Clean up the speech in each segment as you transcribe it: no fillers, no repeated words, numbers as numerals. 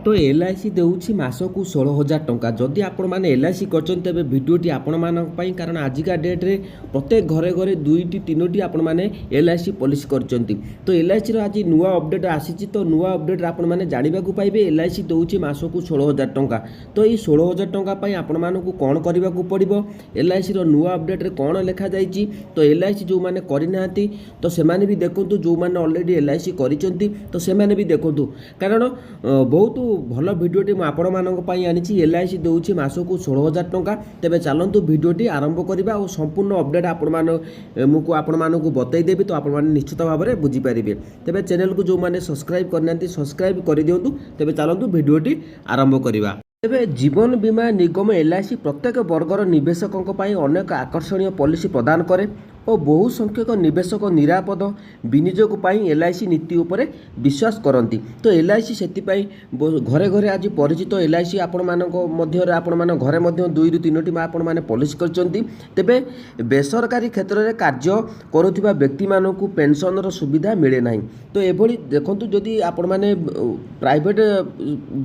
तो LIC देउछि मासकु 16,000 टंका जदि आपण माने LIC करछन तेबे वीडियोटी आपण मानक पई कारण आजिका डेट रे प्रत्येक घरे घरे दुईटी तीनोटी आपण माने LIC पॉलिसी करछंती। तो LIC रो आज नुवा अपडेट आसीछि तो नुवा अपडेट आपण माने जानिबा को पाइबे LIC देउछि मासकु 16,000 टंका। तो ई 16,000 टंका पई आपण मानकु कोन करबा को पड़िबो LIC रो नुवा अपडेट रे कोन लेखा जाईछि तो LIC जो माने करि नाहंती तो से माने भी देखंतु जो माने ऑलरेडी LIC करिसंती तो से माने भी देखंतु कारण बहुत भल भिडियोटी आपण मानक पई आनिछि LIC देउछि मासकु 16,000 टंका। तेबे चलंतु भिडियोटी आरंभ करिबा और संपूर्ण अपडेट आपण मानकु बतई देबी तो आपण माने निश्चित भाव में बुझी पारिबे। तेबे चैनल को जो माने सब्सक्राइब करनांती सब्सक्राइब कर दियंतु। तेबे चलंतु भिडियोटी आरंभ करिबा। तेबे जीवन बीमा निगम LIC प्रत्येक वर्गर निवेशकों पई अनेक आकर्षणीय पॉलिसी प्रदान करे और बहु संख्यक निवेशक निरापद विनियोग पाई LIC नीति उपरे विश्वास करती। तो LIC सेति पाई घरे घरे आज परिचित LIC आपण मानक मध्य आपण मान घरे मध्य 2 ରୁ 3ଟି आपण माने पॉलिसी करचंती। तेबे बेसरकारी क्षेत्र में कार्य करुथिबा व्यक्ति मानकु पेंशन रो सुविधा मिले नाही। तो एभली देखंतु जदि आपण माने प्राइवेट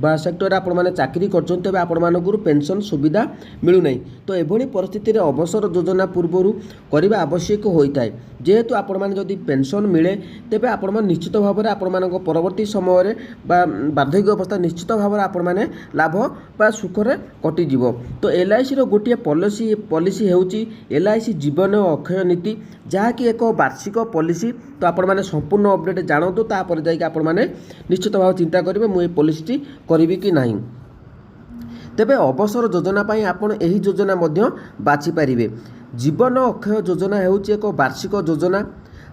बा सेक्टर आपण माने चाकरी करचंती तेबे आपण मानकु पेंशन सुविधा मिलु नाही। तो एभली परिस्थिति रे अवसर योजना पूर्वरु करिबा आवश्यक होता है। जेहेतु आपण माने जदि पेंशन मिले तेबे आपण माने निश्चित भाव में आपण मानक परवर्ती समय बार्धक्य अवस्था निश्चित भाव में आपण माने लाभ बा सुख रे कटि जीवो। तो LIC रो गोटे पॉलिसी हेउची LIC जीवन अक्षय नीति जहाँकि एक वार्षिक पॉलिसी। तो आपण माने संपूर्ण अपडेट जानतु तापर जाई कि आपण माने निश्चित भाव चिंता करिवे मु ए पॉलिसी करिवि कि नाही। तेबे अवसर योजना पाई आपण एही योजना मध्य बाछि पारिबे। जीवन अक्षय योजना हेउची एक वार्षिक योजना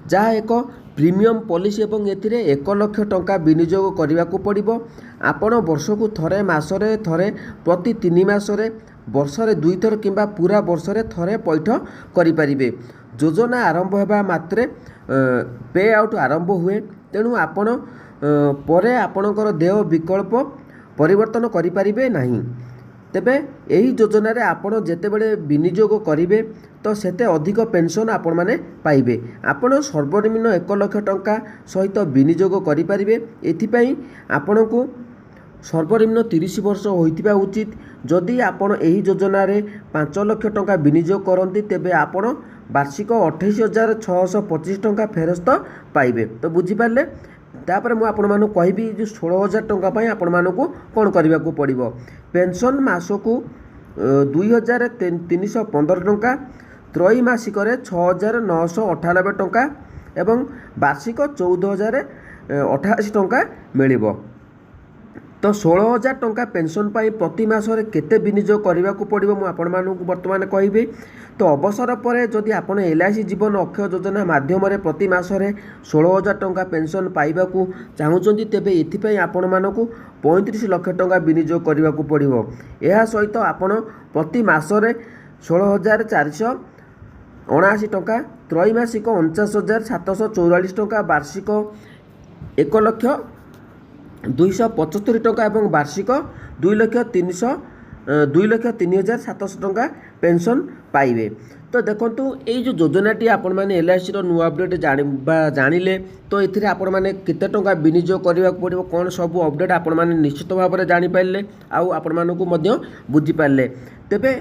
जहाँ एक प्रीमियम पॉलिसी एवं एथिरे 1 लाख टंका विनियोग करने को पड़िबो। आपण वर्षकु थरे मासरे थरे प्रति 3 मासरे वर्षरे 2 थर किंबा पूरा वर्षरे थरे पैठ करि परिबे। योजना आरंभ हेबा मात्रे पे आउट आरंभ हुए। तेणु आपण परे आपणकर देय विकल्प परिवर्तन करि परिबे नाही। तेबे एही योजना रे आपण जेतेबेले विनियोग करिवे तो सेते अधिक पेंशन आपण माने पाइबे। आपण सर्वनिम्न 1 लाख टंका सहित विनियोग करि परिबे। एथिपई आपणको सर्वनिम्न 30 वर्ष होइतिबा उचित। जदि आपण एही योजना रे 5 लाख टंका विनियोग करंती तेबे आपण वार्षिक 28,625 टंका फेरस्त पाइबे। तो बुझी पारले। तापर मु आपण मानु कहबी जो 16,000 टंका पई आपण मानकु कोन करबा को पड़िबो। पेंशन मासकु 2,315 टंका त्रैमासिक 6,998 टंका एवं वार्षिक 14,088 टंका मिलिबो। तो 16,000 टंका पेंशन पाई प्रति मासरे केते विनियोग करबा को पड़िबो मु आपण मानकु वर्तमान कहबी। तो अवसर पर जदि आपण LIC जीवन अक्षय योजना माध्यम रे प्रति मासरे 16,000 टंका पेंशन पाइबा को चाहुचंती तेबे एथिपई आपण मानकु 35 लाख टंका विनियोग करबा को पड़िबो। एहा सहित आपण प्रति मासरे 16,479 टंका त्रैमासिक 49,744 टंका वार्षिक 1,275,000 टंका एवं वार्षिक 2,03,700 टंका पेंशन पाइबे। तो देखंतु एई जो योजनाटी आपण माने LIC रो नुवा अपडेट जानिले तो एथिरे आपण माने केते टंका विनियोग करबा पड़िबो कोन सब अपडेट आपण माने निश्चित भाव में जानि पाइले आउ आपण मानकु मध्य बुझी पाइले। तेबे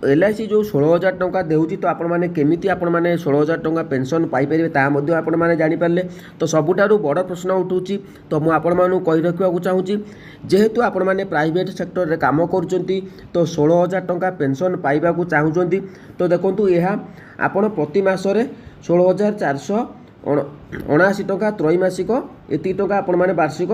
LIC जो 16,000 टंका देउची तो आपण माने केमिति आपण माने 16,000 टंका पेंशन पाई परिबे ता मध्य आपण माने जानि पारले। तो सबुठारु बड़ प्रश्न उठुची तो मु आपण मानु कहि रखिबा को चाहूची जेहेतु आपण माने प्राइवेट सेक्टर रे काम करूचंती तो 16,000 टंका पेंशन पाइबा को चाहूचंती। तो देखंतु एहा आपण प्रति मासरे 16,479 टंका त्रैमासिक एति टंका आपण माने वार्षिक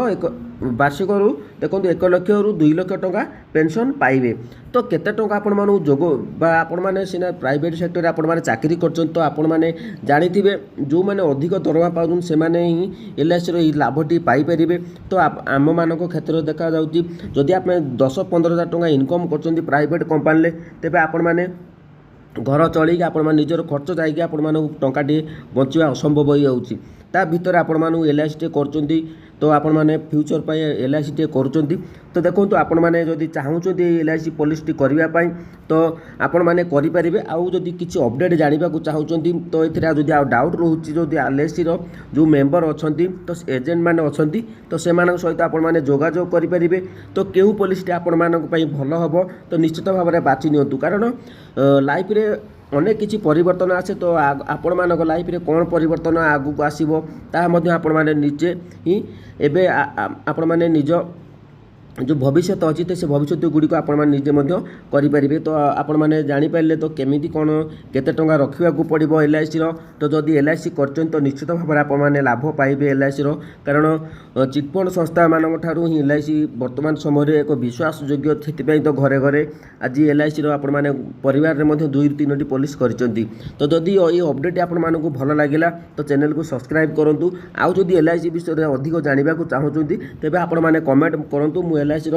रु देखंतु 1 लाख रु 2 लाख टंका पेंशन पाइबे। तो केते टंका आपण मानु जोग बा आपण माने सिना प्राइवेट सेक्टर रे आपण माने चाकरी करचन तो आपण माने जानिथिबे जो माने अधिक दरमा पाउन से माने ही LIC रो ई लाभटी पाई परिबे। तो आम मानक क्षेत्र देखा जाउची जदि आपण 10-15,000 टंका इनकम करचंती प्राइवेट कंपनी ले तेबे आपण माने घर चलिक आपण माने निजर खर्च जाइक आपण माने टंकाटी बचिवा असंभव हो जाउची। ता भितर आपण मानु LIC टे करचंती तो तो आपण मैंने फ्यूचर पर LIC टे करुँच तो देखो आपण मैंने जदि चाहूँगी LIC पॉलिसी करने तो आपण मैंने करेंगे आउ जदि किसी अपडेट जानवा चाहूँगी तो ये जदि डाउट रोचे जो LIC जो मेंबर अच्छा तो एजेंट मैंने अच्छा तो से सहित आपण मैंने जोगाजोग करेंगे तो क्यों पॉलिसी आपण मानी भल हम तो निश्चित भाव में बाछि नियंतु कारण लाइफ रे अनेक किसी परिवर्तन आसे तो आपण मानक लाइफ रे कौन परिवर्तन आगु आसीबो ता मध्य आपण माने निजे ही एबे आपण माने निज जो भविष्य अच्छी तो से भविष्य गुड़ी को आपण निजे करेंगे तो आपण मैंने जापारे तो केमी कौन केते टंका रखा पड़ो LIC तो जदि LIC कर तो निश्चित भाव में आपण मैंने लाभ पाइबे LIC कारण चिटफंड संस्था मान ठारू ही LIC वर्तमान समय एक विश्वासयोग्य से तो घरे घरे आज LIC आपण मैंने परिवार में 2-3 पॉलिसी कर तो जदि ये अपडेट आपण मानक भल लगे तो चैनल को सब्सक्राइब करूँ आउ जदि LIC विषय में अधिक जानवा चाहूँगी तेज आपण मैंने कमेंट करूँ LIC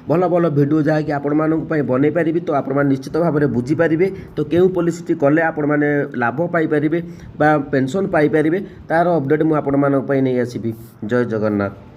भल भल भिडियो जहाँकि आपण बनई पारि तो आपण निश्चित भाव में बुझीपारे तो क्यों पॉलिसी कले आपण मैंने लाभ पाइपर पेंशन पाइपर तार अपडेट मुझे नहीं आसबि। जय जगन्नाथ।